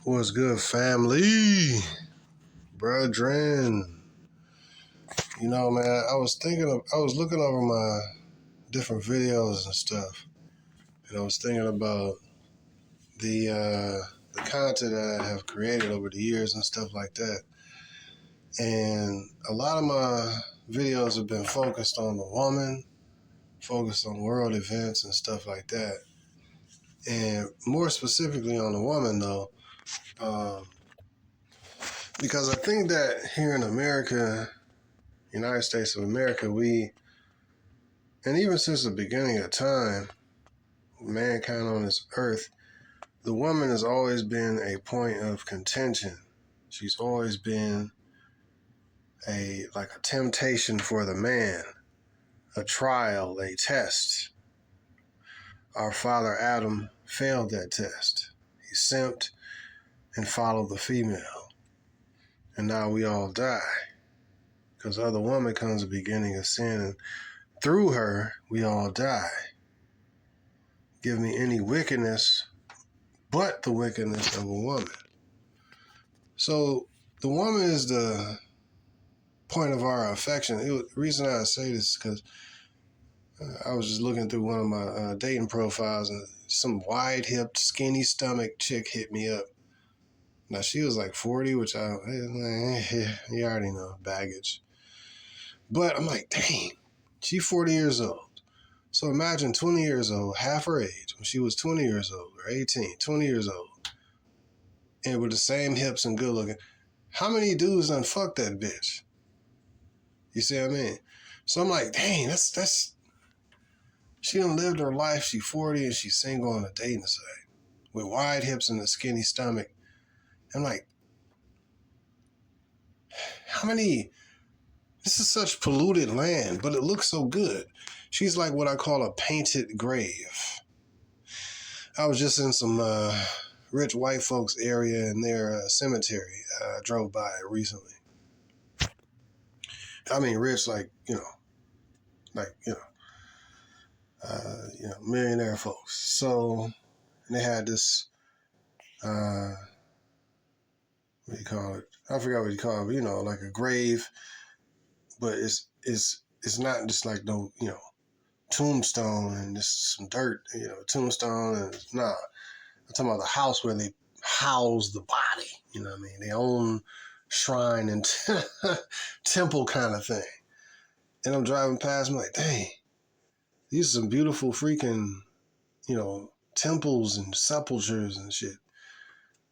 What's good, family? Brethren. You know, man, I was looking over my different videos and stuff, and I was thinking about the content that I have created over the years and stuff like that. And a lot of my videos have been focused on the woman, focused on world events and stuff like that. And more specifically on the woman, though, because I think that here in America, United States of America, and even since the beginning of time, mankind on this earth, the woman has always been a point of contention. She's always been a temptation for the man, a trial, a test. Our father Adam failed that test. He simped and followed the female. And now we all die. Because other woman comes the beginning of sin, and through her, we all die. Give me any wickedness but the wickedness of a woman. So the woman is the point of our affection. The reason I say this is because I was just looking through one of my dating profiles, and some wide-hipped, skinny-stomach chick hit me up. Now, she was like 40, which you already know, baggage. But I'm like, dang, she's 40 years old. So imagine 20 years old, half her age, when she was 20 years old, or 18, 20 years old, and with the same hips and good looking. How many dudes done fucked that bitch? You see what I mean? So I'm like, dang, that's she done lived her life. She's 40 and she's single on a dating site with wide hips and a skinny stomach. I'm like, how many? This is such polluted land, but it looks so good. She's like what I call a painted grave. I was just in some rich white folks area in their cemetery. I drove by it recently. I mean, rich, millionaire folks. So they had this, what do you call it? I forgot what you call it, but, like a grave, but it's not just like no, tombstone and just some dirt, tombstone, and nah. I'm talking about the house where they house the body, you know what I mean? Their own shrine and temple kind of thing. And I'm driving past, I'm like, dang, these are some beautiful freaking, temples and sepulchres and shit.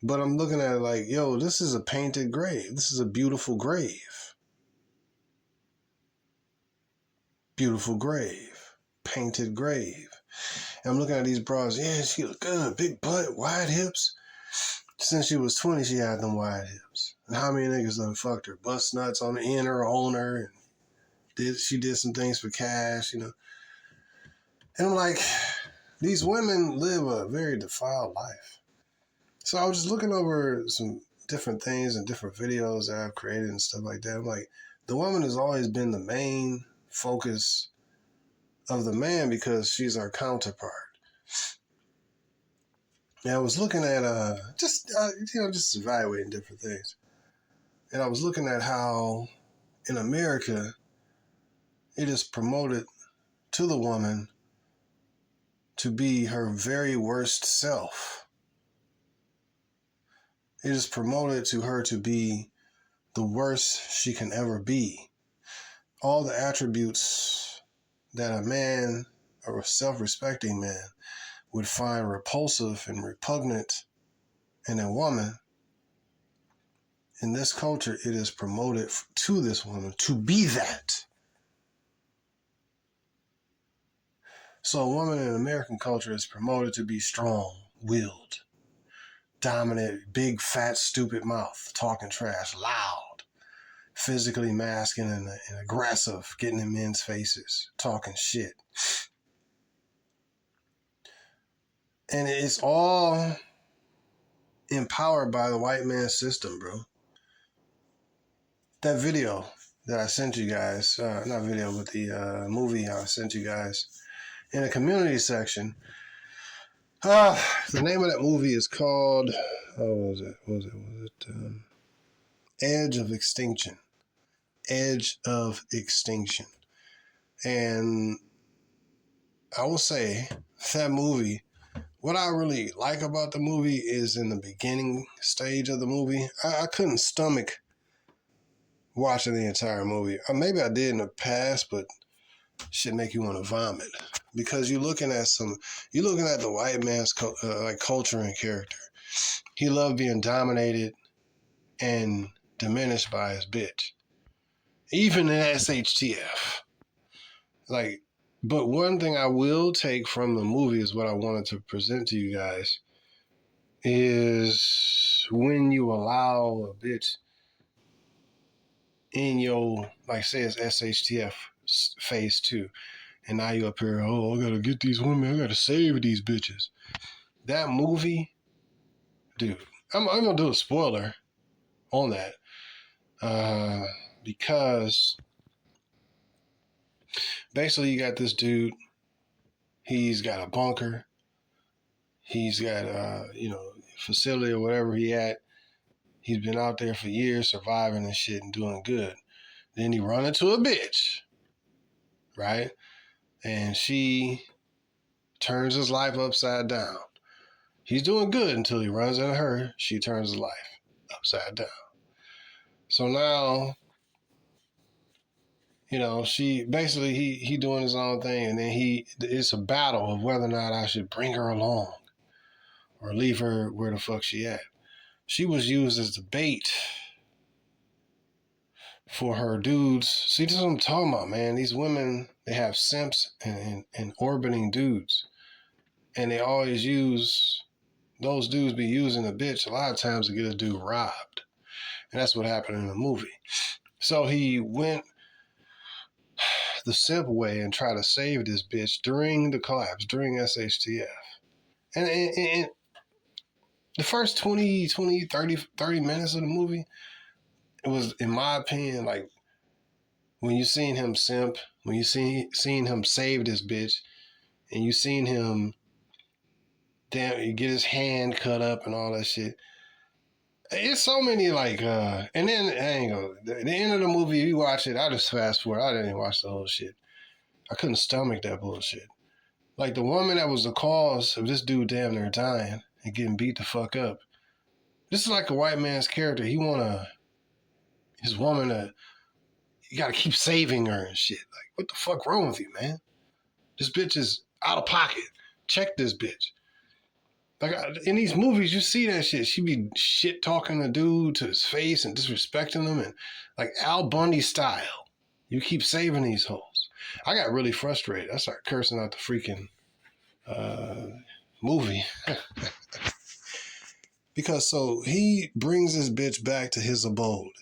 But I'm looking at it like, yo, this is a painted grave. This is a beautiful grave. Beautiful grave. Painted grave. And I'm looking at these bras. Yeah, she look good. Big butt, wide hips. Since she was 20, she had them wide hips. And how many niggas done fucked her? Bust nuts on the inner owner. And she did some things for cash, And I'm like, these women live a very defiled life. So I was just looking over some different things and different videos that I've created and stuff like that. I'm like, the woman has always been the main focus of the man because she's our counterpart. And I was looking at just evaluating different things. And I was looking at how in America it is promoted to the woman to be her very worst self. It is promoted to her to be the worst she can ever be. All the attributes that a man or a self-respecting man would find repulsive and repugnant in a woman, in this culture, it is promoted to this woman to be that. So a woman in American culture is promoted to be strong-willed, dominant, big, fat, stupid mouth, talking trash, loud, physically masculine and aggressive, getting in men's faces, talking shit. And it's all empowered by the white man's system, bro. That video that I sent you guys, not video, but the movie I sent you guys in the community section, The name of that movie is called, what was it? Edge of Extinction. Edge of Extinction. And I will say that movie, what I really like about the movie is in the beginning stage of the movie, I couldn't stomach watching the entire movie. Or maybe I did in the past, but shit make you want to vomit. Because you're looking at the white man's like culture and character. He loved being dominated and diminished by his bitch. Even in SHTF. Like, but one thing I will take from the movie is what I wanted to present to you guys is when you allow a bitch in your, like say it's SHTF phase 2, and now you up here, oh, I gotta get these women, I gotta save these bitches. That movie, dude, I'm gonna do a spoiler on that because basically you got this dude, he's got a bunker, he's got facility or whatever he at. He's been out there for years surviving and shit and doing good. Then he run into a bitch, right? And she turns his life upside down. He's doing good until he runs into her. She turns his life upside down. So now, she basically he doing his own thing, and then it's a battle of whether or not I should bring her along or leave her where the fuck she at. She was used as the bait for her dudes. See, this is what I'm talking about, man. These women, they have simps and orbiting dudes. And they always those dudes be using a bitch a lot of times to get a dude robbed. And that's what happened in the movie. So he went the simp way and tried to save this bitch during the collapse, during SHTF. And the first 30 minutes of the movie, it was, in my opinion, like, when you seen him simp, when you seen him save this bitch, and you seen him, you get his hand cut up and all that shit. It's so many and then the end of the movie, you watch it, I just fast forward. I didn't even watch the whole shit. I couldn't stomach that bullshit. Like the woman that was the cause of this dude damn near dying and getting beat the fuck up. This is like a white man's character. He want his woman you gotta keep saving her and shit. Like, what the fuck wrong with you, man? This bitch is out of pocket. Check this bitch. Like, in these movies, you see that shit. She be shit talking the dude to his face and disrespecting him, and like Al Bundy style. You keep saving these hoes. I got really frustrated. I started cursing out the freaking movie. Because so he brings this bitch back to his abode,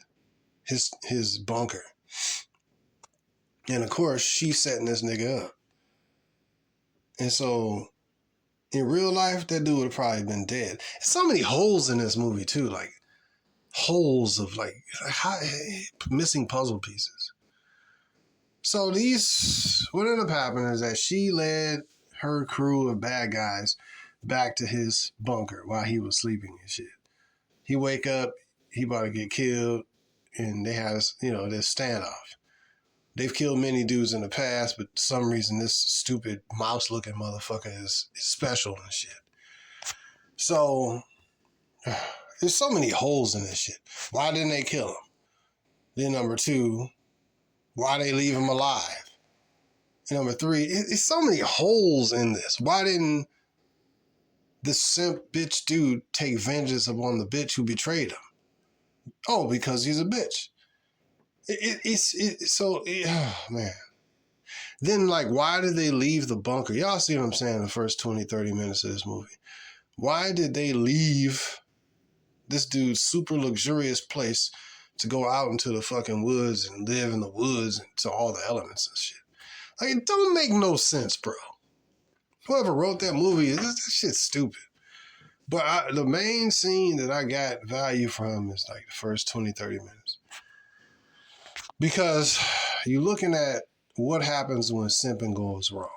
his bunker. And of course, she's setting this nigga up. And so in real life, that dude would have probably been dead. There's so many holes in this movie too, like holes of like missing puzzle pieces. So what ended up happening is that she led her crew of bad guys back to his bunker while he was sleeping and shit. He wake up, he about to get killed, and they had this standoff. They've killed many dudes in the past, but for some reason this stupid mouse-looking motherfucker is special and shit. So there's so many holes in this shit. Why didn't they kill him? Then number 2, why they leave him alive? And number 3, it's so many holes in this. Why didn't this simp bitch dude take vengeance upon the bitch who betrayed him? Oh, because he's a bitch. Oh, man. Then, like, why did they leave the bunker? Y'all see what I'm saying in the first 20, 30 minutes of this movie. Why did they leave this dude's super luxurious place to go out into the fucking woods and live in the woods and to all the elements and shit? Like, it don't make no sense, bro. Whoever wrote that movie, that shit's stupid. But the main scene that I got value from is like the first 20, 30 minutes. Because you're looking at what happens when simping goes wrong,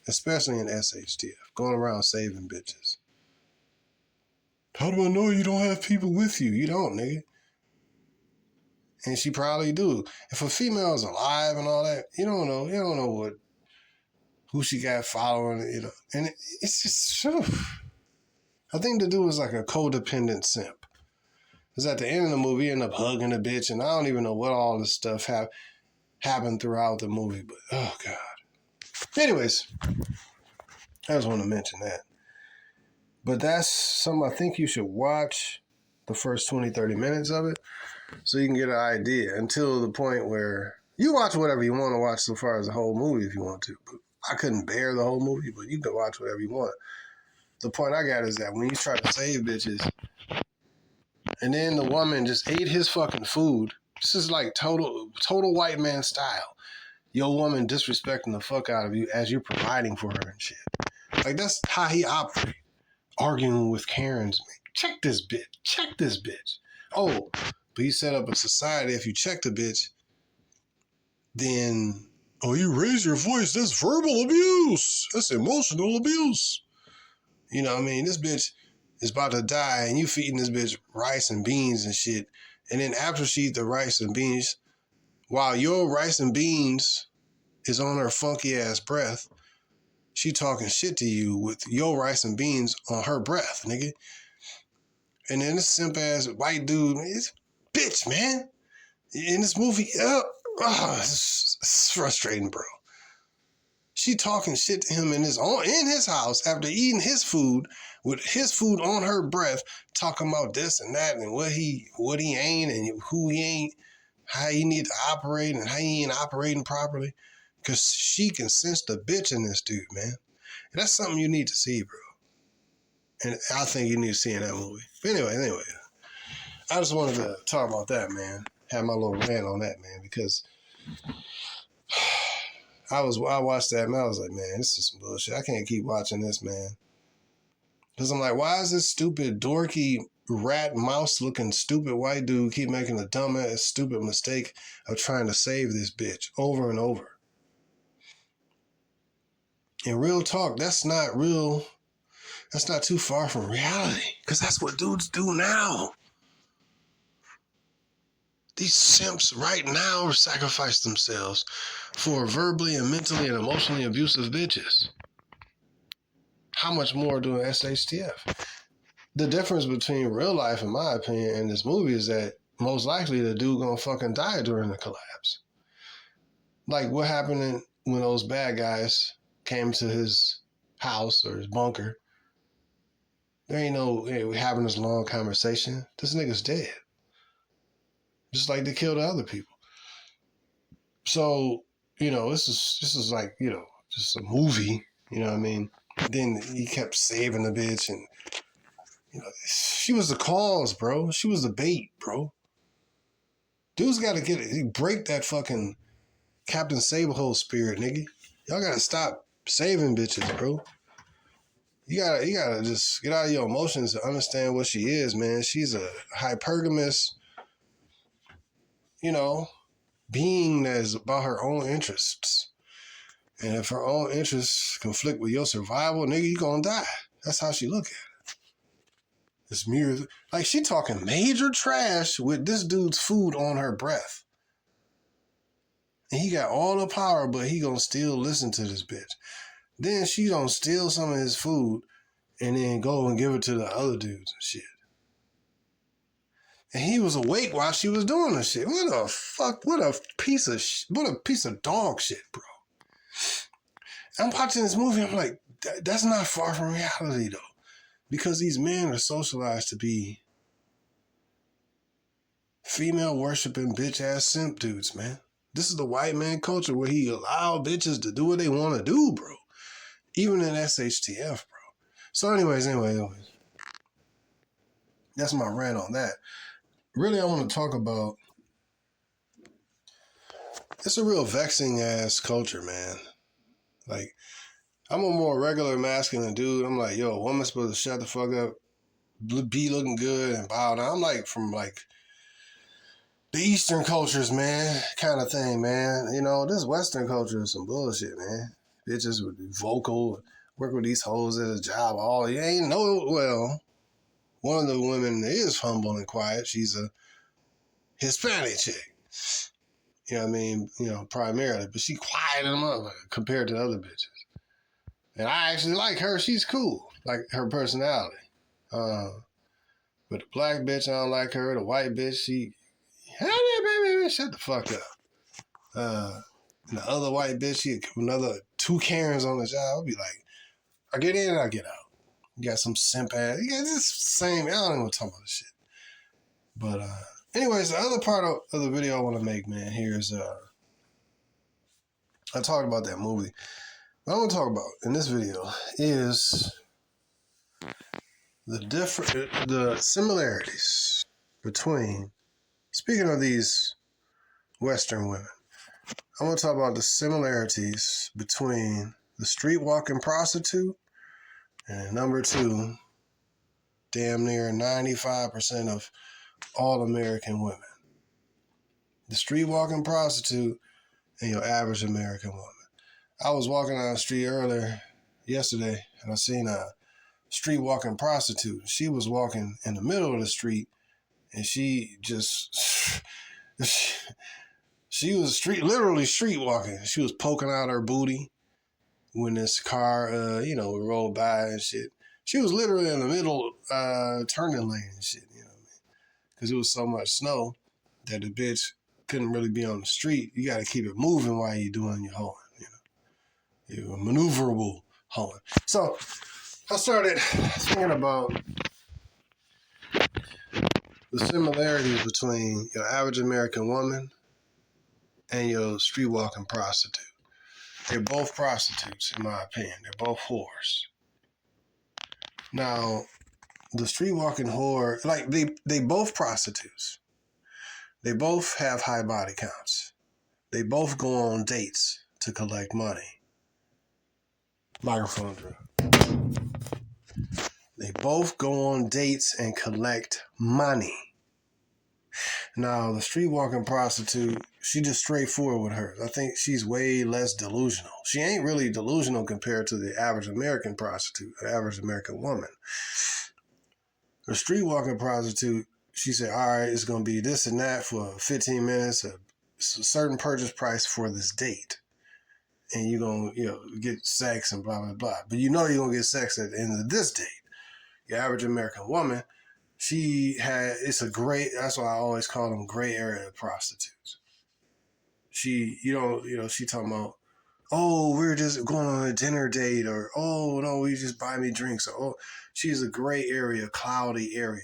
especially in SHTF, going around saving bitches. How do I know you don't have people with you? You don't, nigga. And she probably do. If a female is alive and all that, you don't know. You don't know who she got following, you know. And it's just, I think the dude was like a codependent simp. Because at the end of the movie, he ended up hugging the bitch, and I don't even know what all this stuff happened throughout the movie, but oh God. Anyways, I just want to mention that. But that's something I think you should watch the first 20, 30 minutes of it so you can get an idea until the point where you watch whatever you want to watch so far as the whole movie if you want to. But I couldn't bear the whole movie, but you can watch whatever you want. The point I got is that when you try to save bitches and then the woman just ate his fucking food, this is like total white man style. Your woman disrespecting the fuck out of you as you're providing for her and shit. Like, that's how he operates. Arguing with Karens. Check this bitch. Oh, but he set up a society, if you check the bitch, then, oh, you raise your voice, that's verbal abuse. That's emotional abuse. You know what I mean? This bitch is about to die and you feeding this bitch rice and beans and shit. And then after she eat the rice and beans, while your rice and beans is on her funky ass breath, she talking shit to you with your rice and beans on her breath, nigga. And then this simp ass white dude, it's bitch, man. In this movie, it's frustrating, bro. She talking shit to him in his house after eating his food with his food on her breath, talking about this and that and what he ain't and who he ain't, how he need to operate and how he ain't operating properly. Because she can sense the bitch in this dude, man. And that's something you need to see, bro. And I think you need to see in that movie. But anyway, I just wanted to talk about that, man. Have my little rant on that, man, because I watched that and I was like, man, this is some bullshit. I can't keep watching this, man. Because I'm like, why is this stupid, dorky, rat mouse looking stupid white dude keep making a dumbass, stupid mistake of trying to save this bitch over and over? In real talk, that's not too far from reality. Because that's what dudes do now. These simps right now sacrifice themselves for verbally and mentally and emotionally abusive bitches. How much more doing SHTF? The difference between real life, in my opinion, and this movie is that most likely the dude gonna fucking die during the collapse. Like what happened when those bad guys came to his house or his bunker. There ain't no, hey, we having this long conversation. This nigga's dead. Just like they killed the other people. So, you know, this is like, you know, just a movie, you know what I mean? Then he kept saving the bitch and, you know, she was the cause, bro. She was the bait, bro. Dudes gotta break that fucking Captain Sablehold spirit, nigga. Y'all gotta stop saving bitches, bro. You gotta just get out of your emotions and understand what she is, man. She's a hypergamous, you know, being that is about her own interests. And if her own interests conflict with your survival, nigga, you gonna die. That's how she look at it. This mirror, like she talking major trash with this dude's food on her breath. And he got all the power, but he gonna still listen to this bitch. Then she gonna steal some of his food and then go and give it to the other dudes and shit. And he was awake while she was doing this shit. What a fuck, what a piece of dog shit, bro. I'm watching this movie, I'm like, that's not far from reality though. Because these men are socialized to be female worshiping bitch ass simp dudes, man. This is the white man culture where he allow bitches to do what they want to do, bro. Even in SHTF, bro. So anyways. That's my rant on that. Really, I want to talk about, it's a real vexing ass culture, man. Like, I'm a more regular masculine dude. I'm like, yo, a woman's supposed to shut the fuck up, be looking good and bow down. I'm like from like the Eastern cultures, man, kind of thing, man. You know, this Western culture is some bullshit, man. Bitches would be vocal, work with these hoes at a job. All you ain't know, well, one of the women is humble and quiet. She's a Hispanic chick. You know what I mean? You know, primarily. But she quiet and motherfucker compared to other bitches. And I actually like her. She's cool. Like her personality. But the black bitch, I don't like her. The white bitch, she... Hey, baby, shut the fuck up. And the other white bitch, she another 2 Karens on the job. I'll be like, I get in, I get out. You got some simp ass. You got this same, I don't even want to talk about this shit. But anyways, the other part of the video I want to make, man, here is I talked about that movie. What I want to talk about in this video is the similarities between, speaking of these Western women, I want to talk about the similarities between the street walking prostitute and number 2, damn near 95% of all American women. The street walking prostitute and your average American woman. I was walking down the street earlier yesterday and I seen a street walking prostitute. She was walking in the middle of the street and she just she was literally street walking. She was poking out her booty when this car would roll by and shit. She was literally in the middle turning lane and shit, you know what I mean? Because it was so much snow that the bitch couldn't really be on the street. You got to keep it moving while you're doing your hoeing, you know. You're maneuverable hoeing. So I started thinking about the similarities between your average American woman and your street walking prostitute. They're both prostitutes, in my opinion. They're both whores. Now, the street walking whore, like they both prostitutes. They both have high body counts. They both go on dates to collect money. Microphone drill. They both go on dates and collect money. Now, the street walking prostitute, she just straightforward with her. I think she's way less delusional. She ain't really delusional compared to the average American prostitute, the average American woman. The street walking prostitute, she said, all right, it's going to be this and that for 15 minutes, a certain purchase price for this date. And you're going to get sex and blah, blah, blah. But you're going to get sex at the end of this date. Your average American woman, that's why I always call them gray area prostitutes. She talking about, oh, we're just going on a dinner date, or, oh, no, you just buy me drinks. Or, oh, she's a gray area, cloudy area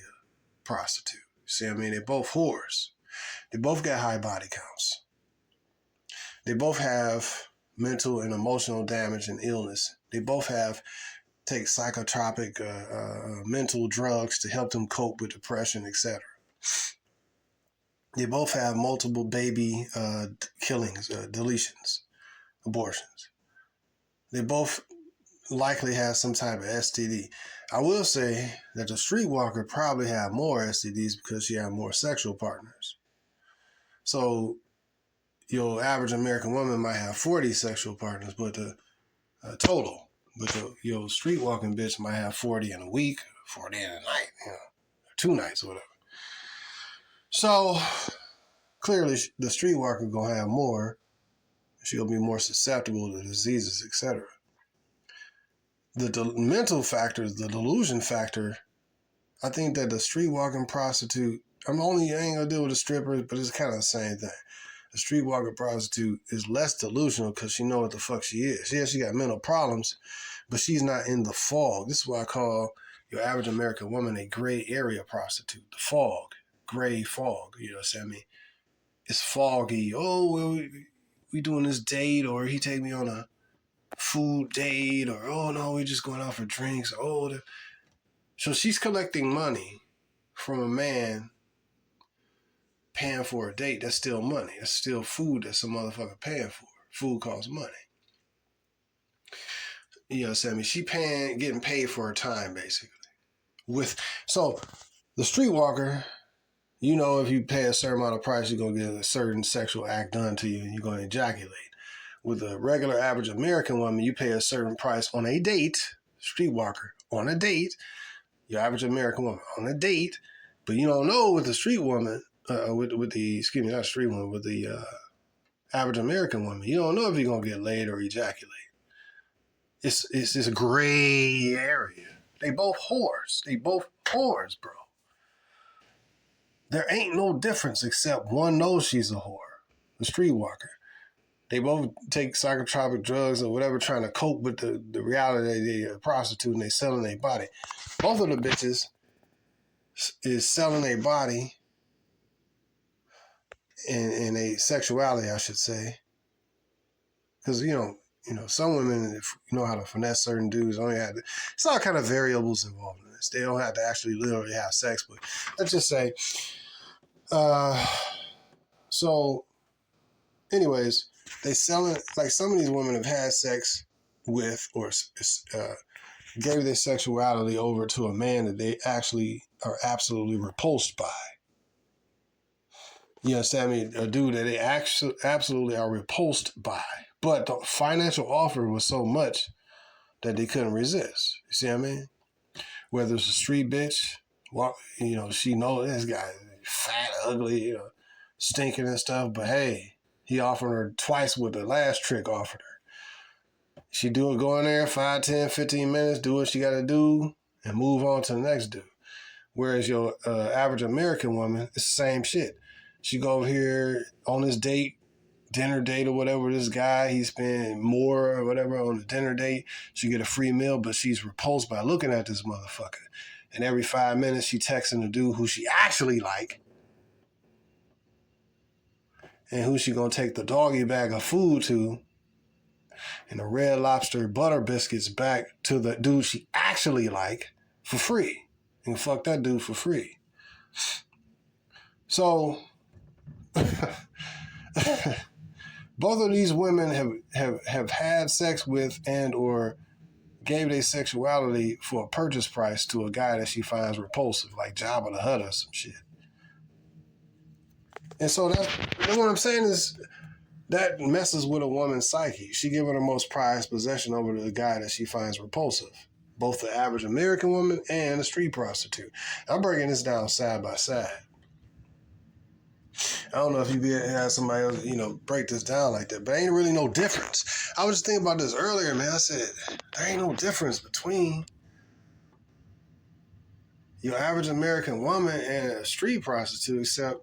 prostitute. See what I mean? They're both whores. They both got high body counts. They both have mental and emotional damage and illness. They both take psychotropic mental drugs to help them cope with depression, etc. They both have multiple baby killings, deletions, abortions. They both likely have some type of STD. I will say that the streetwalker probably have more STDs because she had more sexual partners. So your average American woman might have 40 sexual partners, but the total. But your streetwalking bitch might have 40 in a week, 40 in a night, 2 nights or whatever. So clearly the streetwalker gonna have more. She'll be more susceptible to diseases, etc. The mental factor, the delusion factor, I think that the streetwalking prostitute, I ain't gonna deal with the strippers, but it's kind of the same thing. The streetwalker prostitute is less delusional because she knows what the fuck she is. Yeah, she got mental problems, but she's not in the fog. This is why I call your average American woman a gray area prostitute. The fog, gray fog. You know what I'm saying? It's foggy. Oh, well, we doing this date, or he take me on a food date, or oh no, we just going out for drinks. So she's collecting money from a man paying for a date. That's still money. That's still food that some motherfucker paying for. Food costs money. You know what I'm saying? She getting paid for her time, basically. So the streetwalker, if you pay a certain amount of price, you're going to get a certain sexual act done to you and you're going to ejaculate. With a regular average American woman, you pay a certain price on a date, streetwalker, on a date, your average American woman on a date, but you don't know with the street woman, with the, excuse me, not street woman, with the average American woman, you don't know if you're going to get laid or ejaculate. It's this gray area. They both whores. They both whores, bro. There ain't no difference except one knows she's a whore, the streetwalker. They both take psychotropic drugs or whatever, trying to cope with the reality that they're a prostitute and they selling their body. Both of the bitches is selling their body in a sexuality, I should say. Because, you know, some women, if you know how to finesse certain dudes, only have to, it's all kind of variables involved in this. They don't have to actually literally have sex, but let's just say, so anyways, they selling, like some of these women have had sex with or gave their sexuality over to a man that they actually are absolutely repulsed by. You understand me? A dude that they actually absolutely are repulsed by. But the financial offer was so much that they couldn't resist. You see what I mean? Whether it's a street bitch, you know, she knows this guy fat, ugly, you know, stinking and stuff, but hey, he offered her twice what the last trick offered her. She go in there 5, 10, 15 minutes, do what she got to do, and move on to the next dude. Whereas your average American woman, it's the same shit. She go over here on this date, dinner date or whatever, this guy, he spend more or whatever on the dinner date. She get a free meal, but she's repulsed by looking at this motherfucker. And every 5 minutes, she texting the dude who she actually like and who she gonna take the doggy bag of food to and the Red Lobster butter biscuits back to the dude she actually like for free. And fuck that dude for free. So both of these women have had sex with and or gave their sexuality for a purchase price to a guy that she finds repulsive, like Jabba the Hutt or some shit. And so that's, you know what I'm saying is that messes with a woman's psyche. She giving her most prized possession over to the guy that she finds repulsive, both the average American woman and the street prostitute. I'm breaking this down side by side. I don't know if you had somebody else, you know, break this down like that, but ain't really no difference. I was just thinking about this earlier, man. I said, there ain't no difference between your average American woman and a street prostitute except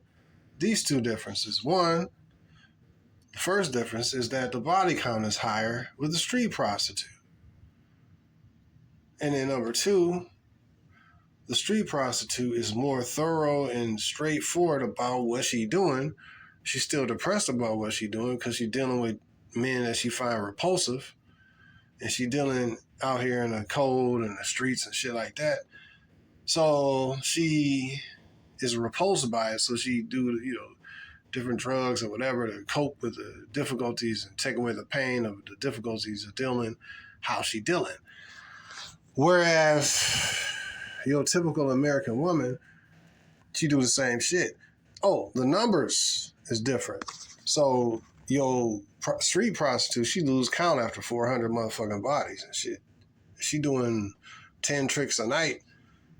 these two differences. One, the first difference is that the body count is higher with the street prostitute. And then number two, the street prostitute is more thorough and straightforward about what she's doing. She's still depressed about what she's doing because she's dealing with men that she finds repulsive. And she's dealing out here in the cold and the streets and shit like that. So she is repulsed by it. So she do, you know, different drugs or whatever to cope with the difficulties and take away the pain of the difficulties of dealing how she dealing. Whereas your typical American woman, she do the same shit. Oh, the numbers is different. So your street prostitute, she lose count after 400 motherfucking bodies and shit. She doing 10 tricks a night,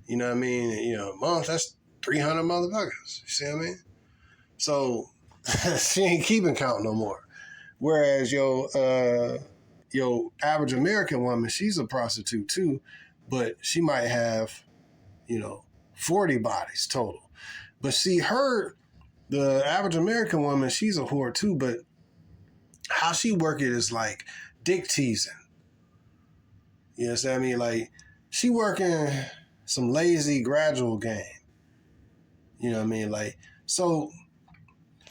you know what I mean? You know, a month, that's 300 motherfuckers. You see what I mean? So she ain't keeping count no more. Whereas your average American woman, she's a prostitute too, but she might have, you know, 40 bodies total. But see, the average American woman, she's a whore too, but how she work it is like dick teasing. You know what I mean? Like, she working some lazy gradual game. You know what I mean? Like, so,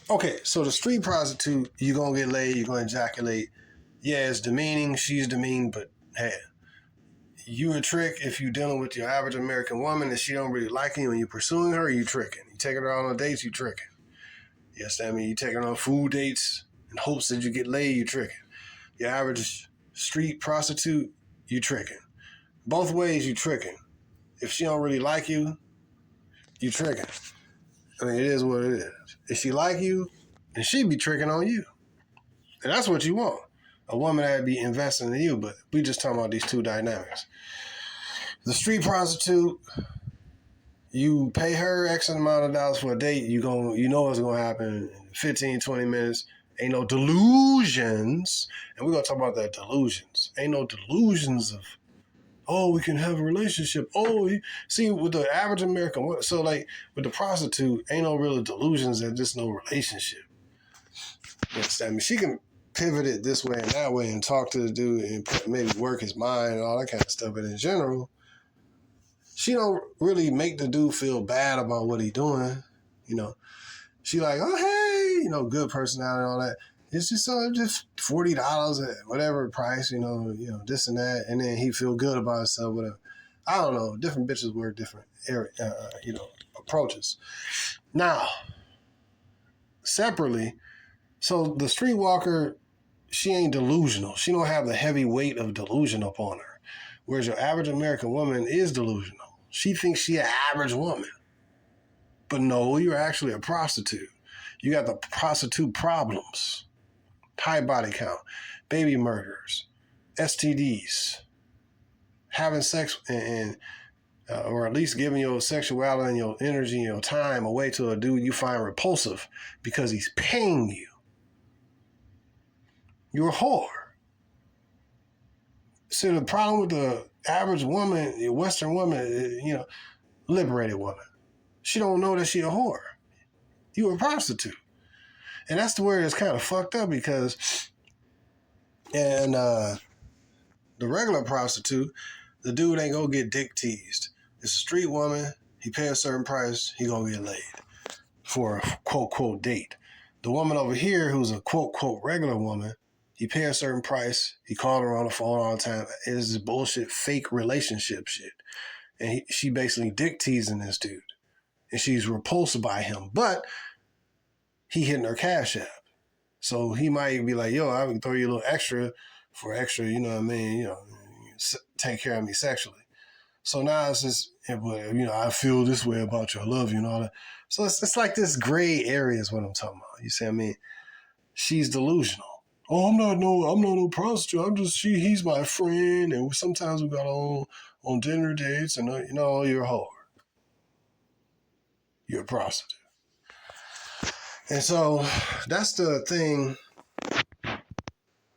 okay, so the street prostitute, you're going to get laid, you're going to ejaculate. Yeah, it's demeaning, she's demeaning, but hey, you a trick if you're dealing with your average American woman and she don't really like you and you're pursuing her, you tricking. You taking her on dates, you tricking. Yes, I mean, you taking her on food dates in hopes that you get laid, you tricking. Your average street prostitute, you tricking. Both ways, you tricking. If she don't really like you, you tricking. I mean, it is what it is. If she like you, then she be tricking on you. And that's what you want. A woman that be investing in you, but we just talking about these two dynamics. The street prostitute, you pay her X amount of dollars for a date, you know what's gonna happen in 15, 20 minutes. Ain't no delusions. And we're gonna talk about that delusions. Ain't no delusions of, oh, we can have a relationship. Oh, see, with the average American, so like with the prostitute, ain't no real delusions and just no relationship. You understand? I mean, she can pivot it this way and that way and talk to the dude and maybe work his mind and all that kind of stuff. But in general, she don't really make the dude feel bad about what he doing. You know, she like, oh, hey, good personality and all that. It's just $40 at whatever price, this and that. And then he feel good about himself, whatever. I don't know. Different bitches work different, approaches. Now, separately, so the streetwalker, she ain't delusional. She don't have the heavy weight of delusion upon her. Whereas your average American woman is delusional. She thinks she an average woman. But no, you're actually a prostitute. You got the prostitute problems. High body count, baby murders, STDs, having sex or at least giving your sexuality and your energy and your time away to a dude you find repulsive because he's paying you. You're a whore. See, the problem with the average woman, Western woman, liberated woman, she don't know that she a whore. You a prostitute. And that's where it's kind of fucked up because, the regular prostitute, the dude ain't gonna get dick teased. It's a street woman. He pay a certain price, he gonna get laid for a quote, quote date. The woman over here who's a quote, quote regular woman, he pay a certain price, he called her on the phone all the time. It is this bullshit, fake relationship shit. And she basically dick teasing this dude. And she's repulsed by him. But he hitting her cash app. So he might be like, yo, I can throw you a little extra for extra, take care of me sexually. So now it's just, I feel this way about you, I love you and all that. So it's like this gray area is what I'm talking about. You see what I mean? She's delusional. Oh, I'm not no prostitute. He's my friend. And sometimes we got on dinner dates and, you're a whore. You're a prostitute. And so that's the thing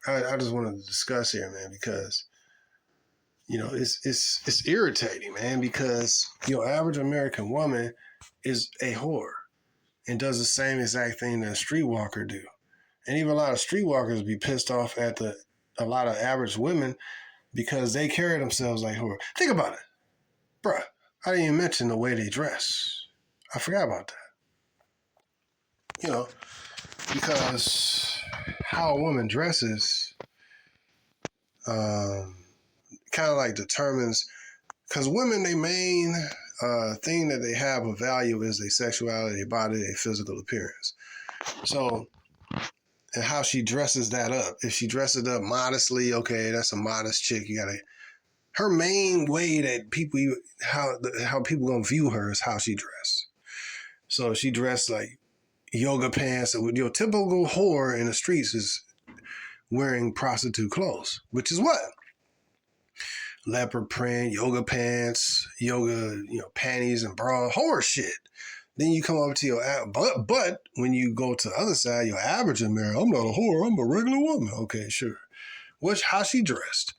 I just wanted to discuss here, man, because, it's irritating, man, because your average American woman is a whore and does the same exact thing that a streetwalker do. And even a lot of streetwalkers be pissed off at a lot of average women because they carry themselves like whore. Think about it. Bruh, I didn't even mention the way they dress. I forgot about that. Because how a woman dresses kind of like determines, because women, their main thing that they have of value is their sexuality, their body, their physical appearance. So, and how she dresses that up. If she dresses it up modestly, okay, that's a modest chick. Her main way that people, how people gonna view her is how she dressed. So she dressed like yoga pants. Your typical whore in the streets is wearing prostitute clothes, which is what? Leopard print, yoga pants, yoga, panties and bra, whore shit. Then you come over to your, but when you go to the other side, your average American, I'm not a whore, I'm a regular woman. Okay, sure. How she dressed?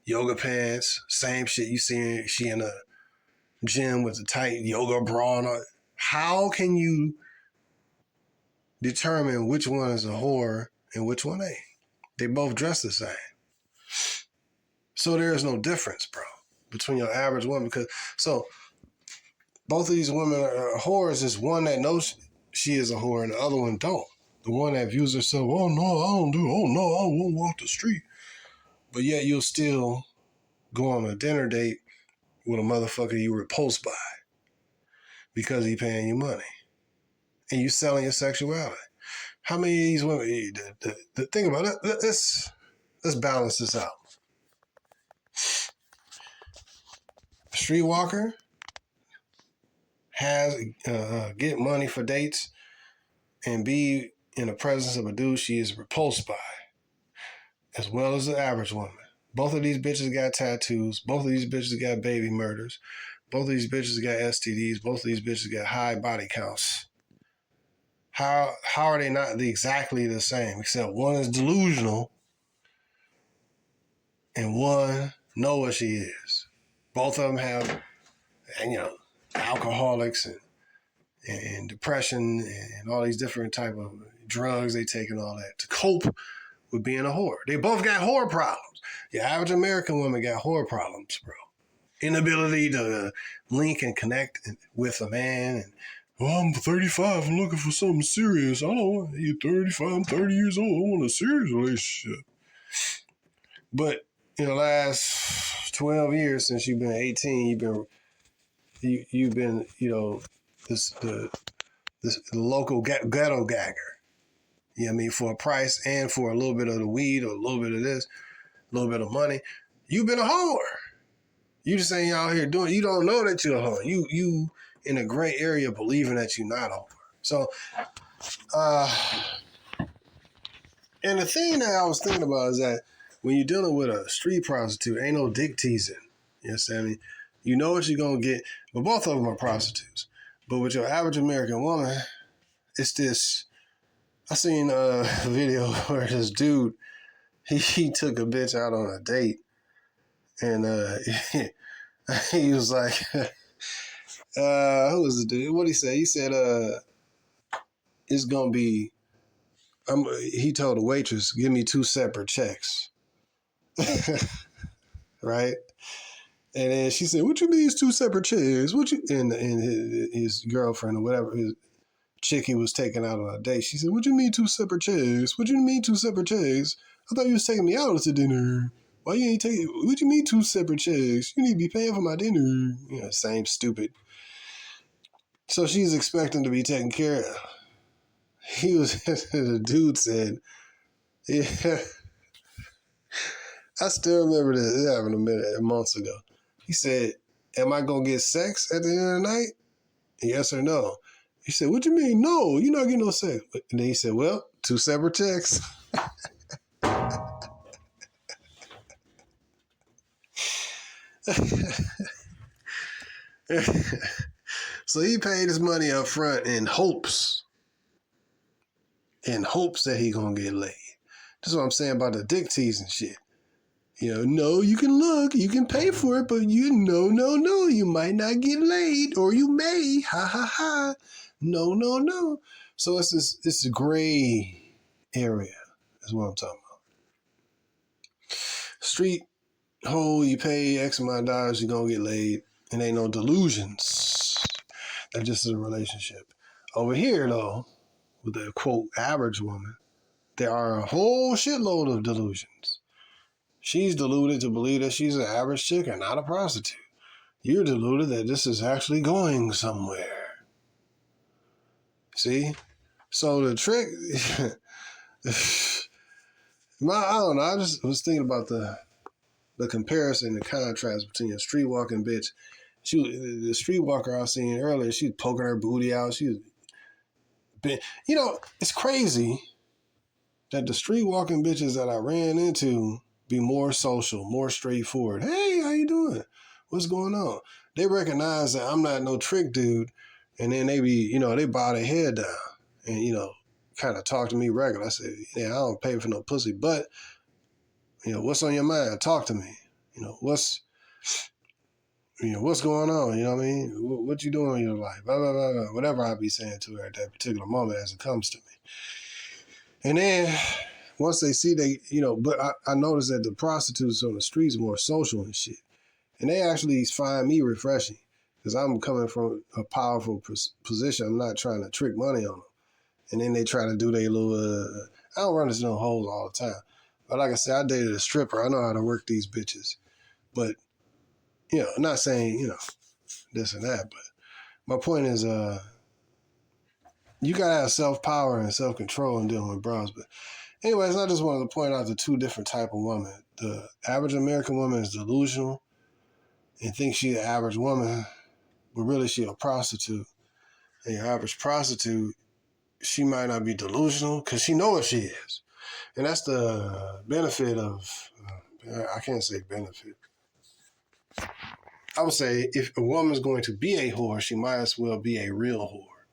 Yoga pants, same shit you see she in a gym with a tight yoga bra and all. How can you determine which one is a whore and which one ain't? They both dress the same. So there's no difference, bro, between your average woman. So both of these women are whores. Is one that knows she is a whore and the other one don't. The one that views herself, oh no, I don't do, oh no, I won't walk the street. But yet you'll still go on a dinner date with a motherfucker you repulsed by because he paying you money. And you selling your sexuality. How many of these women, the thing about it, let's balance this out. Streetwalker has get money for dates and be in the presence of a dude she is repulsed by, as well as the average woman. Both of these bitches got tattoos. Both of these bitches got baby murders. Both of these bitches got STDs. Both of these bitches got high body counts. How are they not exactly the same? Except one is delusional and one know what she is. Both of them have, alcoholics and depression and all these different type of drugs they take and all that to cope with being a whore. They both got whore problems. Your average American woman got whore problems, bro. Inability to link and connect with a man. And, well, I'm 35. I'm looking for something serious. I don't want you 35. I'm 30 years old. I want a serious relationship. But in the last 12 years since you've been 18, you've been the local ghetto gagger. You know what I mean? For a price and for a little bit of the weed or a little bit of this, a little bit of money. You've been a whore. You just ain't out here doing. You don't know that you're a whore. You in a gray area believing that you're not a whore. So, and the thing that I was thinking about is that when you're dealing with a street prostitute, ain't no dick teasing. You know what I mean? You know what you're gonna get, but both of them are prostitutes. But with your average American woman, it's this. I seen a video where this dude, he took a bitch out on a date, and he was like, who was the dude? What'd he say? He said, it's gonna be, he told the waitress, give me 2 separate checks. Right? And then she said, what you mean 2 separate checks? And his girlfriend or whatever, his chick he was taking out on a date, she said, what you mean 2 separate checks? What you mean 2 separate checks? I thought you was taking me out to dinner. Why you ain't taking, what you mean 2 separate checks? You need to be paying for my dinner. Same stupid. So she's expecting to be taken care of. The dude said, yeah, I still remember this. It happened months ago. He said, am I going to get sex at the end of the night? Yes or no? He said, what you mean? No, you're not getting no sex. And then he said, well, 2 separate checks. So he paid his money up front in hopes that he gonna get laid. That's what I'm saying about the dick teasing shit. No, you can look, you can pay for it, but no, you might not get laid, or you may, ha ha ha. No. So it's this gray area is what I'm talking about. Street hole, you pay X amount of dollars, you're gonna get laid, and ain't no delusions. That just is a relationship. Over here though, with the quote average woman, there are a whole shitload of delusions. She's deluded to believe that she's an average chick and not a prostitute. You're deluded that this is actually going somewhere. See? So the trick, I don't know, I just was thinking about the comparison, the contrast between a streetwalking bitch. The streetwalker I was seeing earlier, she was poking her booty out. She was, it's crazy that the streetwalking bitches that I ran into be more social, more straightforward. Hey, how you doing? What's going on? They recognize that I'm not no trick dude, and then they be, they bow their head down and, kind of talk to me regular. I said, yeah, I don't pay for no pussy, but, what's on your mind? Talk to me. What's going on? You know what I mean? What you doing in your life? Blah, blah, blah, blah. Whatever I be saying to her at that particular moment as it comes to me. And then once they see but I noticed that the prostitutes on the streets are more social and shit. And they actually find me refreshing because I'm coming from a powerful position. I'm not trying to trick money on them. And then they try to do their little, I don't run into no holes all the time. But like I said, I dated a stripper. I know how to work these bitches. But, I'm not saying, this and that. But my point is, you got to have self-power and self-control in dealing with bros. But anyways, I just wanted to point out the 2 different type of women. The average American woman is delusional and thinks she's an average woman, but really she's a prostitute. And your average prostitute, she might not be delusional because she knows what she is. And that's the benefit of I can't say benefit. I would say if a woman's going to be a whore, she might as well be a real whore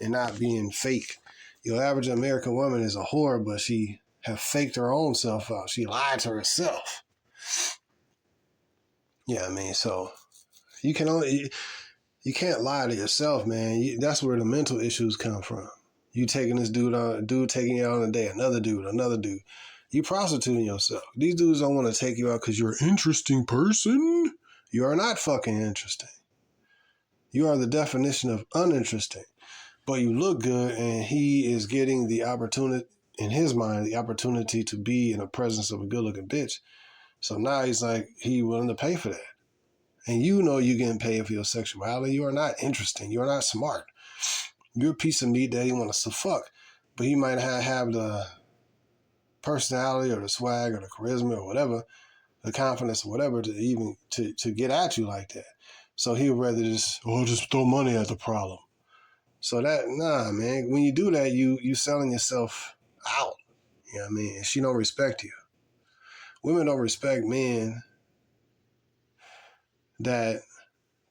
and not being fake. Your average American woman is a whore, but she have faked her own self out. She lied to herself. Yeah, I mean, so you can't lie to yourself, man. That's where the mental issues come from. You taking this dude taking you out on a date, another dude. You prostituting yourself. These dudes don't want to take you out because you're an interesting person. You are not fucking interesting. You are the definition of uninteresting. But you look good, and he is getting the opportunity, in his mind, the opportunity to be in the presence of a good-looking bitch. So now he's like, he willing to pay for that. And you know you're getting paid for your sexuality. You are not interesting. You are not smart. You're a piece of meat that he wants to fuck. But he might have the personality or the swag or the charisma or whatever, the confidence or whatever to get at you like that. So he would rather just throw money at the problem. So man, when you do that, you selling yourself out. You know what I mean? And she don't respect you. Women don't respect men that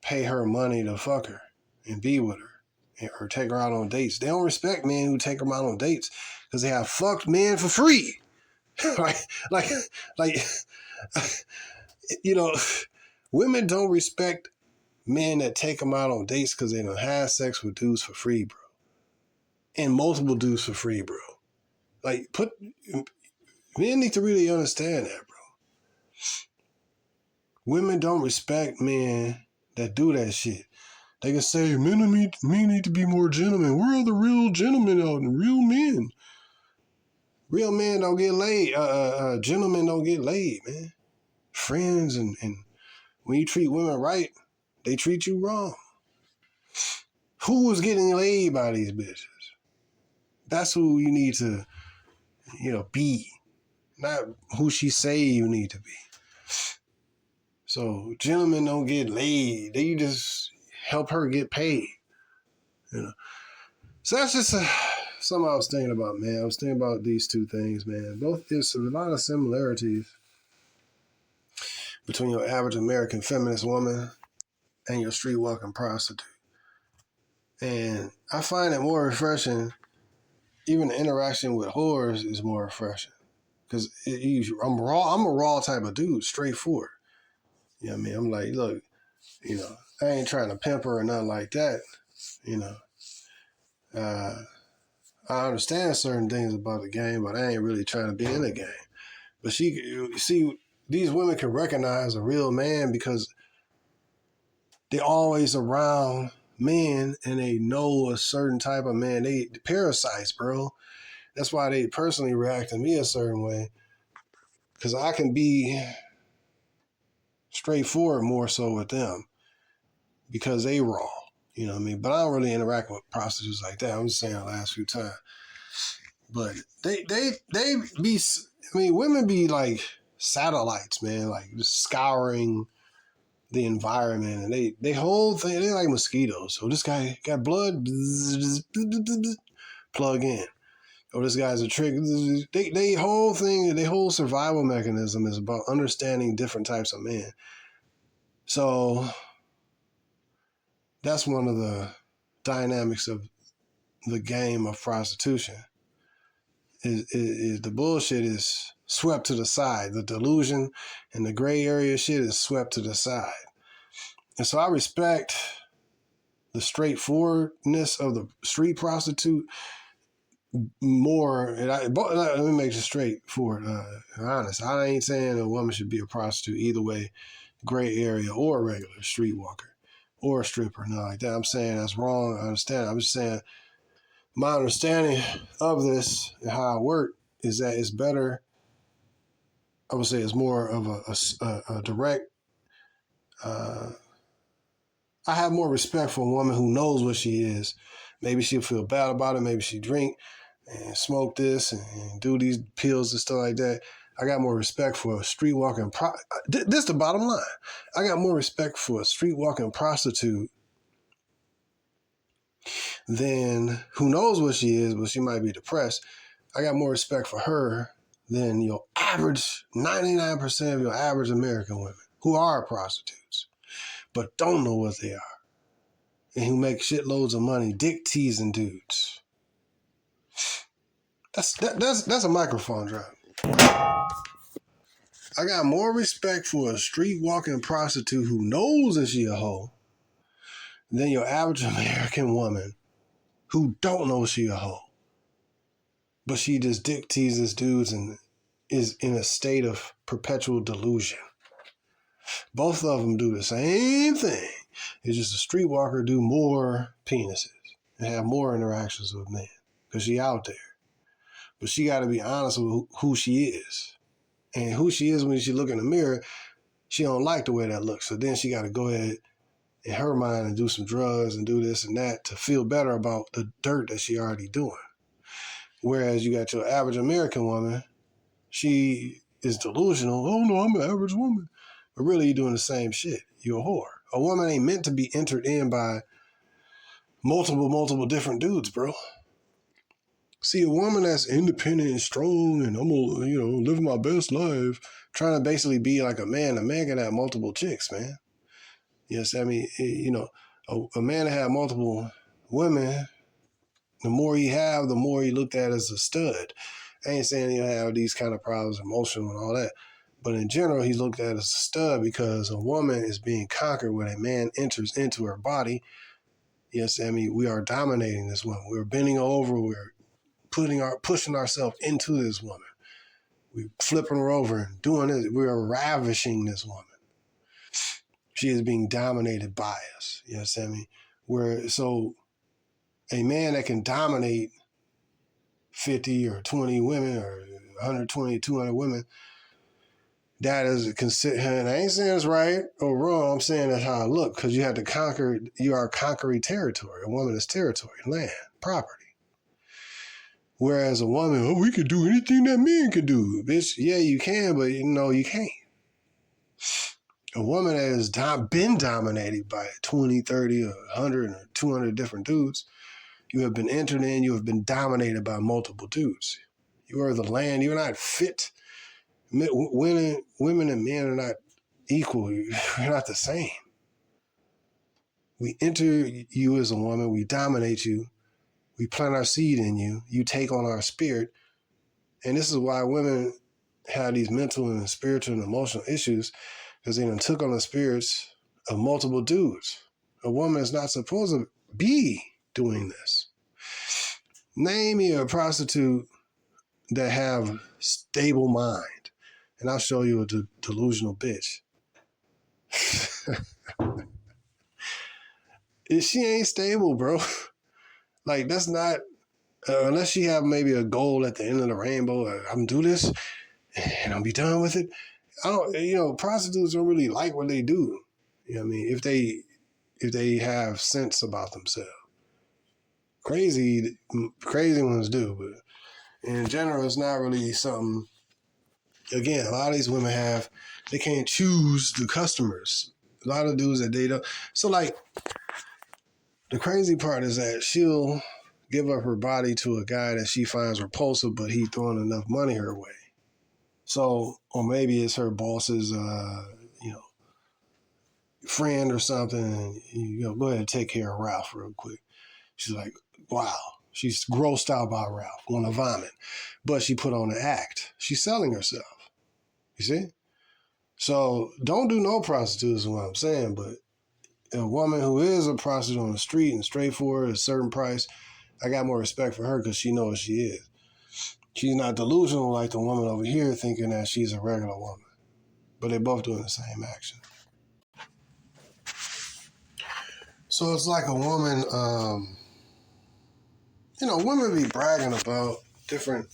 pay her money to fuck her and be with her or take her out on dates. They don't respect men who take them out on dates because they have fucked men for free. like, you know, women don't respect men that take them out on dates because they don't have sex with dudes for free, bro. And multiple dudes for free, bro. Like, men need to really understand that, bro. Women don't respect men that do that shit. They can say, men need to be more gentlemen. Where are the real gentlemen out and real men? Real men don't get laid. Gentlemen don't get laid, man. Friends and when you treat women right, they treat you wrong. Who is getting laid by these bitches? That's who you need to, be. Not who she say you need to be. So gentlemen don't get laid. They just help her get paid. So that's just something I was thinking about, man. I was thinking about these two things, man. There's a lot of similarities between your average American feminist woman and your street walking prostitute. And I find it more refreshing. Even the interaction with whores is more refreshing. Because I'm a raw type of dude, straightforward. You know what I mean? I'm like, look, I ain't trying to pimp her or nothing like that. I understand certain things about the game, but I ain't really trying to be in the game. But these women can recognize a real man because they're always around men and they know a certain type of man. They parasites, bro. That's why they personally react to me a certain way. Because I can be straightforward more so with them because they raw. You know what I mean? But I don't really interact with prostitutes like that. I'm just saying the last few times. But they be, women be like satellites, man, like just scouring the environment, and they whole thing, they like mosquitoes. So this guy got blood, plug in. Oh, this guy's a trick. They whole thing, their whole survival mechanism is about understanding different types of men. So that's one of the dynamics of the game of prostitution. Is the bullshit is swept to the side. The delusion and the gray area shit is swept to the side. And so I respect the straightforwardness of the street prostitute more. And let me make it straightforward, honest. I ain't saying a woman should be a prostitute either way, gray area or a regular streetwalker or a stripper, nothing like that. I'm saying that's wrong. I understand. I'm just saying my understanding of this and how it works is that it's better. I would say it's more of a direct. I have more respect for a woman who knows what she is. Maybe she'll feel bad about it. Maybe she drink and smoke this and do these pills and stuff like that. I got more respect for a streetwalking this is the bottom line. I got more respect for a streetwalking prostitute than who knows what she is, but she might be depressed. I got more respect for her than your average, 99% of your average American women who are prostitutes, but don't know what they are, and who make shitloads of money dick teasing dudes. That's a microphone drop. I got more respect for a street walking prostitute who knows that she a hoe than your average American woman who don't know she a hoe, but she just dick teases dudes and is in a state of perpetual delusion. Both of them do the same thing. It's just a streetwalker do more penises and have more interactions with men because she out there. But she got to be honest with who she is. And who she is when she look in the mirror, she don't like the way that looks. So then she got to go ahead in her mind and do some drugs and do this and that to feel better about the dirt that she already doing. Whereas you got your average American woman, she is delusional. Oh no, I'm an average woman. But really you're doing the same shit. You're a whore. A woman ain't meant to be entered in by multiple different dudes, bro. See, a woman that's independent and strong and I'm gonna, live my best life, trying to basically be like a man can have multiple chicks, man. Yes, I mean, a man that have multiple women, the more he have, the more he looked at as a stud. I ain't saying he'll have these kind of problems, emotional and all that. But in general, he's looked at as a stud because a woman is being conquered when a man enters into her body. Yes, I mean, we are dominating this woman. We're bending over. We're pushing ourselves into this woman. We're flipping her over and doing this. We are ravishing this woman. She is being dominated by us. Yes, I mean, so a man that can dominate 50 or 20 women or 120, 200 women, that is considered, and I ain't saying it's right or wrong, I'm saying that's how I look, because you have to conquer, you are conquering territory. A woman is territory, land, property. Whereas a woman, we can do anything that men can do. Bitch, yeah, you can, but you can't. A woman that has been dominated by 20, 30, or 100, or 200 different dudes, you have been entered in, you have been dominated by multiple dudes. You are the land, you're not fit. Women and men are not equal. You're not the same. We enter you as a woman, we dominate you, we plant our seed in you, you take on our spirit. And this is why women have these mental and spiritual and emotional issues, because they done took on the spirits of multiple dudes. A woman is not supposed to be doing this. Name me a prostitute that have stable mind, and I'll show you a delusional bitch. She ain't stable, bro. Like, that's not, unless she have maybe a goal at the end of the rainbow, I'm do this and I'll be done with it. Prostitutes don't really like what they do. You know what I mean? If they have sense about themselves. Crazy ones do, but in general, it's not really something. Again, a lot of these women they can't choose the customers. A lot of dudes that they don't. So, like, the crazy part is that she'll give up her body to a guy that she finds repulsive, but he's throwing enough money her way. So, or maybe it's her boss's, friend or something. And, go ahead and take care of Ralph real quick. She's like, wow. She's grossed out by Ralph, want to vomit. But she put on an act. She's selling herself. You see? So don't do no prostitutes is what I'm saying, but a woman who is a prostitute on the street and straightforward at a certain price, I got more respect for her because she knows she is. She's not delusional like the woman over here thinking that she's a regular woman. But they both doing the same action. So it's like a woman, women be bragging about different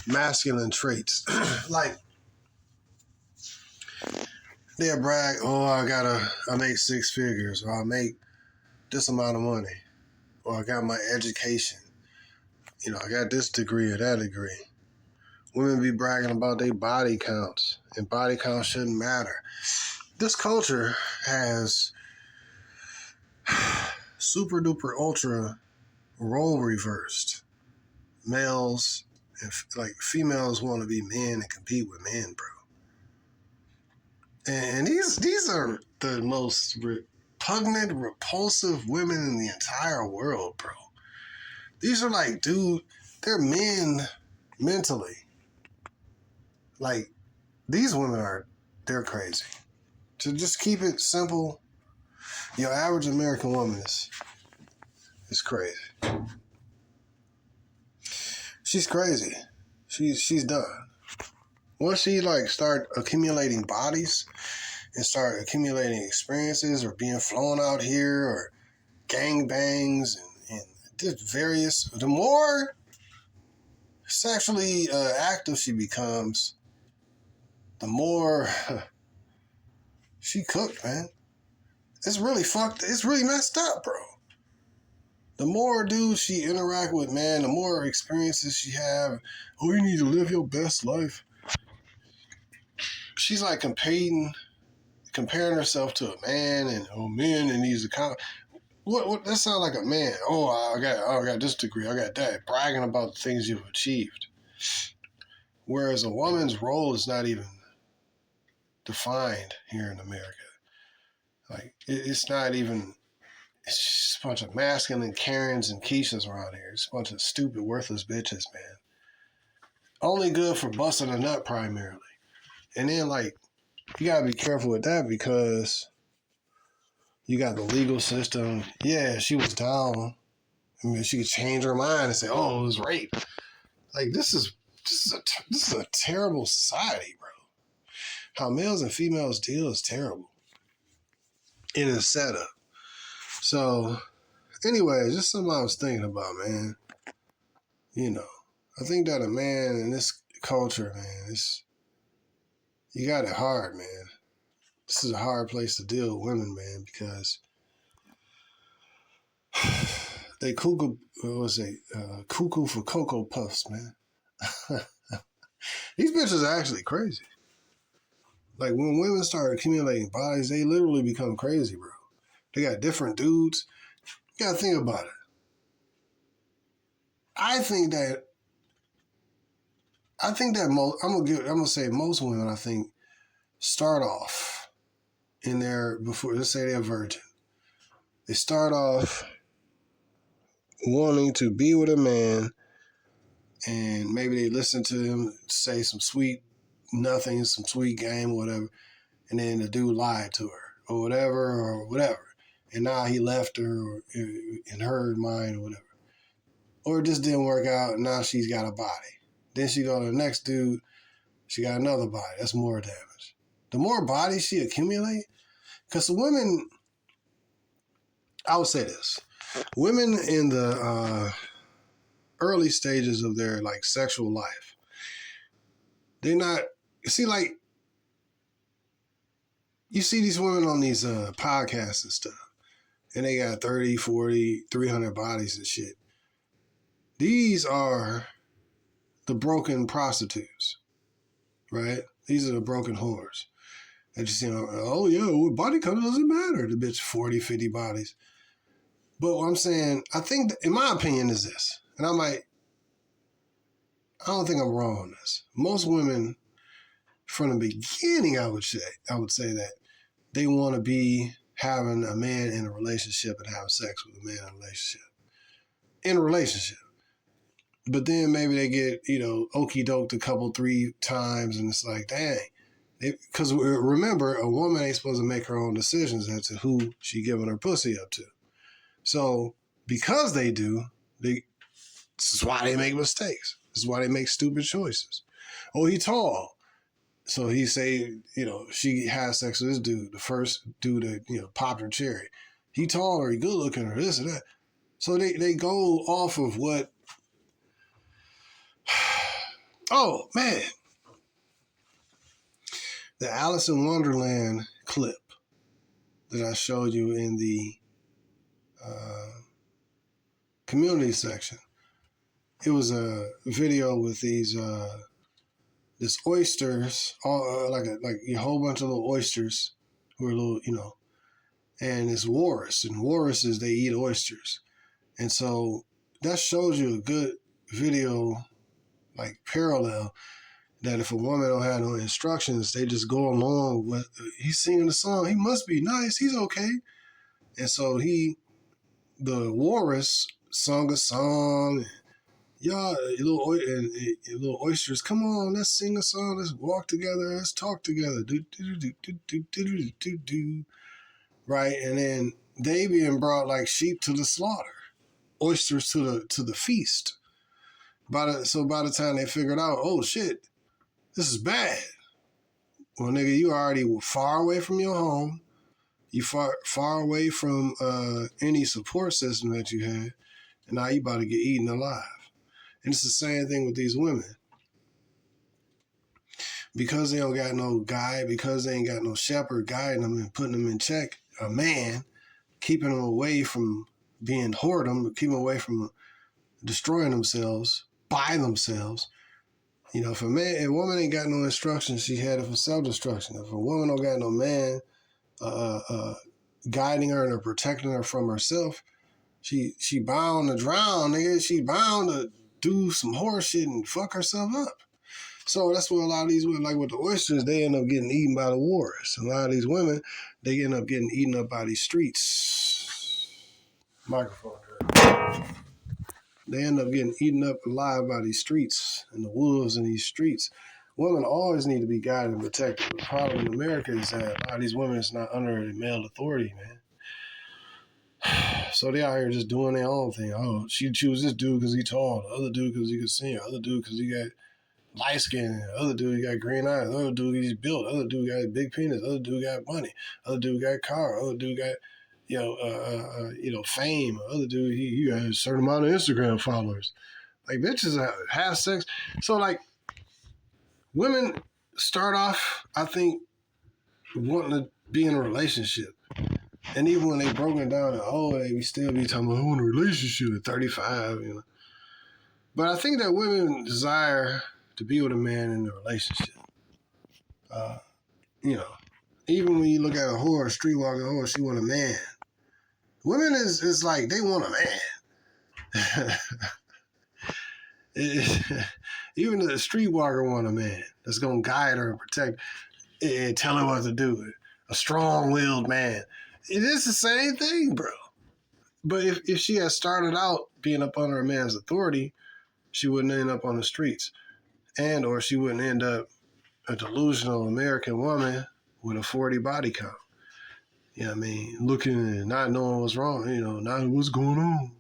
masculine traits. Like, they'll brag, I make six figures, or I make this amount of money, or I got my education. I got this degree or that degree. Women be bragging about their body counts, and body counts shouldn't matter. This culture has super duper ultra role reversed males And like females want to be men and compete with men, bro. And these are the most repugnant, repulsive women in the entire world, bro. These are like, dude, they're men mentally. Like, these women they're crazy. To just keep it simple, your average American woman is crazy. She's crazy. She's done. Once she like start accumulating bodies and start accumulating experiences or being flown out here or gangbangs and just various, the more sexually active she becomes, the more she cooked, man. It's really fucked. It's really messed up, bro. The more dudes she interact with, man, the more experiences she have. Oh, you need to live your best life. She's like comparing herself to a man, and men and these account. What that sounds like a man. I got this degree, I got that, bragging about the things you've achieved. Whereas a woman's role is not even defined here in America. Like it's not even. It's just a bunch of masculine Karens and Keishas around here. It's a bunch of stupid, worthless bitches, man. Only good for busting a nut primarily. And then like you gotta be careful with that because you got the legal system. Yeah, she was down. I mean, she could change her mind and say, "Oh, it was rape." Like this is a terrible society, bro. How males and females deal is terrible in a setup. So, anyway, just something I was thinking about, man. You know, I think that a man in this culture, man, you got it hard, man. This is a hard place to deal with women, man, because they cuckoo for Cocoa Puffs, man. These bitches are actually crazy. Like when women start accumulating bodies, they literally become crazy, bro. They got different dudes. You gotta think about it. I think that I'm gonna say most women, I think, start off in their before, let's say they're virgin. They start off wanting to be with a man, and maybe they listen to him say some sweet nothing, some sweet game, whatever, and then the dude lied to her or whatever. And now he left her or in her mind or whatever. Or it just didn't work out and now she's got a body. Then she go to the next dude, she got another body. That's more damage. The more bodies she accumulate, because the women, I would say this, women in the early stages of their like sexual life, they're not, see like, you see these women on these podcasts and stuff, and they got 30, 40, 300 bodies and shit. These are the broken prostitutes, right? These are the broken whores. And just, oh yeah, well, body count doesn't matter. The bitch 40, 50 bodies. But what I'm saying, I think, in my opinion, is this. And I don't think I'm wrong on this. Most women, from the beginning, I would say that they want to be having a man in a relationship and have sex with a man in a relationship. But then maybe they get, okey doked a couple, 3 times, and it's like, dang. Because remember, a woman ain't supposed to make her own decisions as to who she giving her pussy up to. So because they do, this is why they make mistakes. This is why they make stupid choices. Oh, he tall. So he say, she has sex with this dude, the first dude that, popped her cherry. He tall or he good looking or this or that. So they go off of what. Oh, man. The Alice in Wonderland clip that I showed you in the community section. It was a video with these this oysters, all like a whole bunch of little oysters who are little, and it's walrus, and walruses, they eat oysters, and so that shows you a good video, like parallel, that if a woman don't have no instructions, they just go along with, he's singing the song, he must be nice, he's okay. And so the walrus sung a song, y'all, little oysters, come on, let's sing a song, let's walk together, let's talk together, right? And then they being brought like sheep to the slaughter, oysters to the feast. So by the time they figured out, oh shit, this is bad. Well, nigga, you already were far away from your home. You far away from any support system that you had, and now you about to get eaten alive. And it's the same thing with these women. Because they don't got no guide, because they ain't got no shepherd guiding them and putting them in check, a man, keeping them away from being whoredom, keeping them away from destroying themselves by themselves. You know, if a woman ain't got no instructions, she had it for self-destruction. If a woman don't got no man guiding her and protecting her from herself, she bound to drown, nigga. She bound to do some horse shit and fuck herself up. So that's what a lot of these women, like with the oysters, they end up getting eaten by the walrus. A lot of these women, they end up getting eaten up by these streets. Microphone. They end up getting eaten up alive by these streets and the wolves in these streets. Women always need to be guided and protected. The problem in America is that a lot of these women is not under male authority, man. So they out here just doing their own thing. Oh, she choose this dude because he tall. The other dude because he can sing. The other dude because he got light skin. The other dude he got green eyes. The other dude he's built. The other dude got a big penis. The other dude got money. The other dude got car. The other dude got fame. The other dude he got a certain amount of Instagram followers. Like bitches have sex. So like women start off, I think, wanting to be in a relationship. And even when they broken down and old, they still be talking about, I want a relationship at 35, you know. But I think that women desire to be with a man in a relationship. Even when you look at a whore, a streetwalking whore, she want a man. Women is like, they want a man. Even the streetwalker want a man that's going to guide her and protect and tell her what to do. A strong-willed man. It is the same thing, bro. But if she had started out being up under a man's authority, she wouldn't end up on the streets. Or she wouldn't end up a delusional American woman with a 40 body count. You know what I mean? Looking and not knowing what's wrong, not what's going on.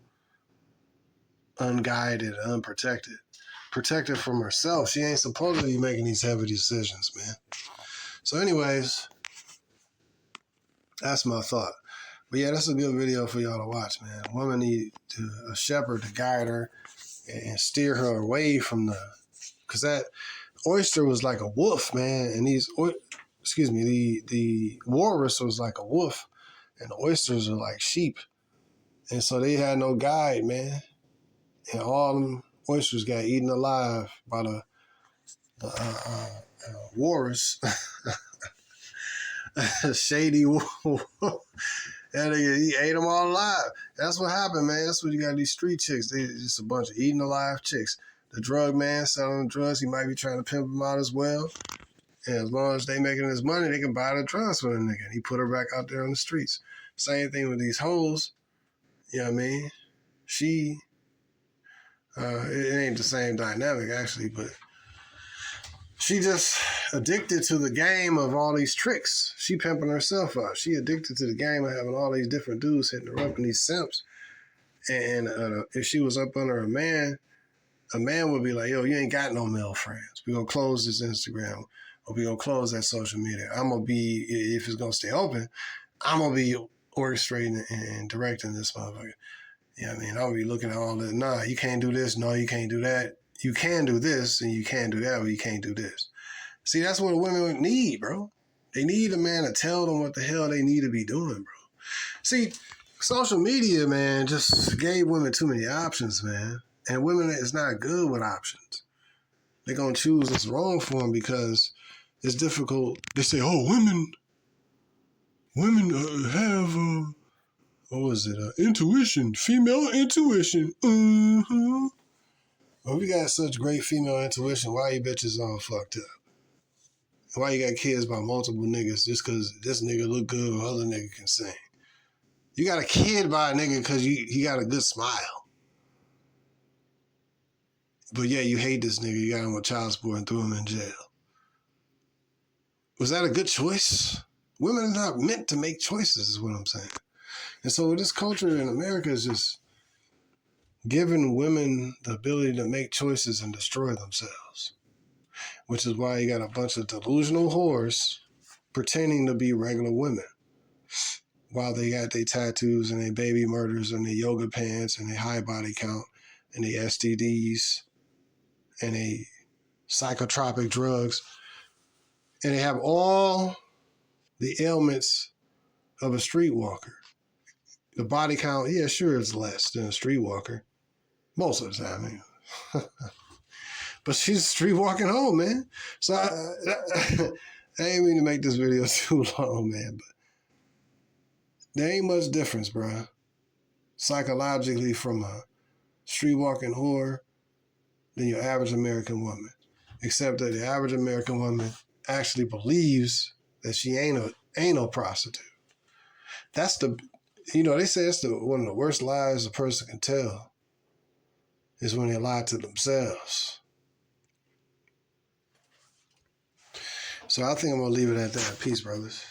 Unguided, unprotected. Protected from herself. She ain't supposed to be making these heavy decisions, man. So anyways, that's my thought. But yeah, that's a good video for y'all to watch, man. Women need a shepherd to guide her and steer her away from because that oyster was like a wolf, man. And the walrus was like a wolf, and the oysters are like sheep. And so they had no guide, man. And all them oysters got eaten alive by the walrus. Shady wolf. And he ate them all alive. That's what happened, man. That's what you got these street chicks. They just a bunch of eating alive chicks. The drug man selling drugs, he might be trying to pimp them out as well. And as long as they making his money, they can buy the drugs for the nigga. And he put her back out there on the streets. Same thing with these hoes. You know what I mean? It ain't the same dynamic, actually, but she just addicted to the game of all these tricks. She pimping herself out. She addicted to the game of having all these different dudes hitting her up in these simps. And if she was up under a man would be like, yo, you ain't got no male friends. We're going to close this Instagram, or we're going to close that social media. I'm going to be, if it's going to stay open, I'm going to be orchestrating and directing this motherfucker. You know what I mean? I'll be looking at all this. Nah, you can't do this. No, you can't do that. You can do this, and you can't do that, but you can't do this. See, that's what women need, bro. They need a man to tell them what the hell they need to be doing, bro. See, social media, man, just gave women too many options, man. And women is not good with options. They're going to choose what's wrong for them because it's difficult. They say, oh, women have, intuition, female intuition. Well, if you got such great female intuition, why you bitches all fucked up? Why you got kids by multiple niggas just because this nigga look good or other nigga can sing? You got a kid by a nigga because he got a good smile. But yeah, you hate this nigga. You got him with child support and threw him in jail. Was that a good choice? Women are not meant to make choices, is what I'm saying. And so this culture in America is just giving women the ability to make choices and destroy themselves. Which is why you got a bunch of delusional whores pretending to be regular women while they got their tattoos and their baby murders and their yoga pants and their high body count and their STDs and their psychotropic drugs. And they have all the ailments of a streetwalker. The body count, yeah, sure, is less than a streetwalker. Most of the time. But she's streetwalking home, man. So I ain't mean to make this video too long, man, but there ain't much difference, bro, psychologically from a streetwalking whore than your average American woman. Except that the average American woman actually believes that she ain't no prostitute. That's they say it's one of the worst lies a person can tell is when they lie to themselves. So I think I'm going to leave it at that. Peace, brothers.